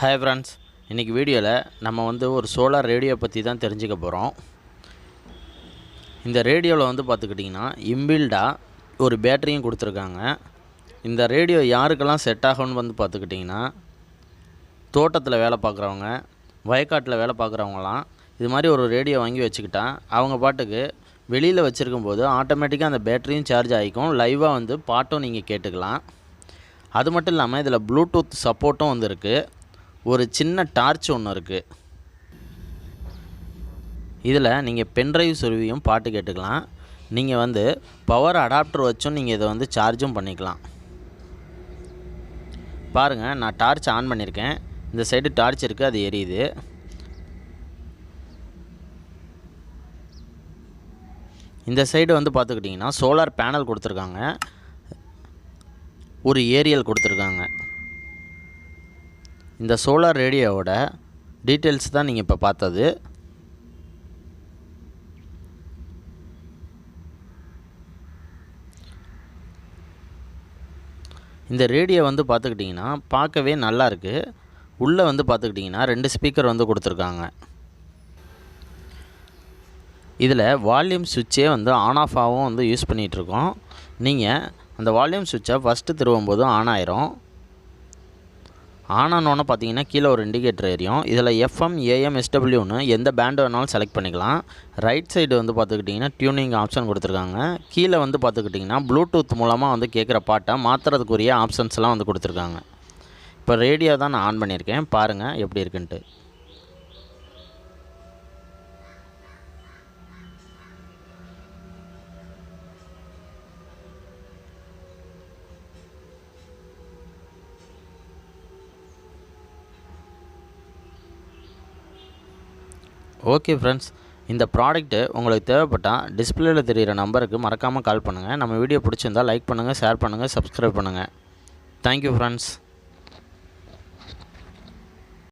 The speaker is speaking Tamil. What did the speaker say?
ஹாய் ஃப்ரெண்ட்ஸ், இன்றைக்கி வீடியோவில் நம்ம ஒரு சோலார் ரேடியோ பற்றி தான் தெரிஞ்சுக்க போகிறோம். இந்த ரேடியோவில் பார்த்துக்கிட்டிங்கன்னா இன்பில்டாக ஒரு பேட்டரியும் கொடுத்துருக்காங்க. இந்த ரேடியோ யாருக்கெல்லாம் செட் ஆகும்னு பார்த்துக்கிட்டிங்கன்னா, தோட்டத்தில் வேலை பார்க்குறவங்க, வயக்காட்டில் வேலை பார்க்குறவங்களாம் இது மாதிரி ஒரு ரேடியோ வாங்கி வச்சுக்கிட்டா அவங்க பாட்டுக்கு வெளியில் வச்சுருக்கும்போது ஆட்டோமேட்டிக்காக அந்த பேட்டரியும் சார்ஜ் ஆகிக்கும். லைவாக பாட்டும் நீங்கள் கேட்டுக்கலாம். அது மட்டும் இல்லாமல் இதில் ப்ளூடூத் சப்போர்ட்டும் இருக்குது. ஒரு சின்ன டார்ச் ஒன்று இருக்குது. இதில் நீங்கள் பென்ட்ரைவ் சொருவியும் பாட்டு கேட்டுக்கலாம். நீங்கள் பவர் அடாப்டர் வச்சும் நீங்கள் இதை சார்ஜும் பண்ணிக்கலாம். பாருங்கள், நான் டார்ச் ஆன் பண்ணியிருக்கேன். இந்த சைடு டார்ச் இருக்குது, அது எரியுது. இந்த சைடு பார்த்துக்கிட்டிங்கன்னா சோலார் பேனல் கொடுத்துருக்காங்க, ஒரு ஏரியல் கொடுத்துருக்காங்க. இந்த சோலார் ரேடியோவோட டீட்டெயில்ஸ் தான் நீங்கள் இப்போ பார்த்தது. இந்த ரேடியோ பார்த்துக்கிட்டிங்கன்னா பார்க்கவே நல்லா இருக்குது. உள்ளே பார்த்துக்கிட்டிங்கன்னா 2 ஸ்பீக்கர் கொடுத்துருக்காங்க. இதில் வால்யூம் சுவிட்சே ஆன் ஆஃப் ஆகவும் யூஸ் பண்ணிகிட்ருக்கோம். நீங்கள் அந்த வால்யூம் சுவிட்சை ஃபஸ்ட்டு திருவும்போது ஆன் ஆயிரும். ஆனோன்னு பார்த்தீங்கன்னா கீழே ஒரு இண்டிகேட்டர் எரியும். இதில் FM, AM, SWன்னு எந்த பேண்டு வேணாலும் செலக்ட் பண்ணிக்கலாம். ரைட் சைடு பார்த்துக்கிட்டிங்கன்னா டியூனிங் ஆப்ஷன் கொடுத்துருக்காங்க. கீழே பார்த்துக்கிட்டிங்கன்னா ப்ளூடூத் மூலமாக கேட்குற பாட்டை மாற்றுறதுக்குரிய ஆப்ஷன்ஸ்லாம் கொடுத்துருக்காங்க. இப்போ ரேடியோ தான் நான் ஆன் பண்ணியிருக்கேன், பாருங்கள் எப்படி இருக்குன்ட்டு. ஓகே ஃப்ரெண்ட்ஸ், இந்த ப்ராடக்ட்டு உங்களுக்கு தேவைப்பட்டால் டிஸ்பிளேயில் தெரிகிற நம்பருக்கு மறக்காமல் கால் பண்ணுங்கள். நம்ம வீடியோ பிடிச்சிருந்தால் லைக் பண்ணுங்கள், ஷேர் பண்ணுங்கள், சப்ஸ்கிரைப் பண்ணுங்கள். Thank you friends.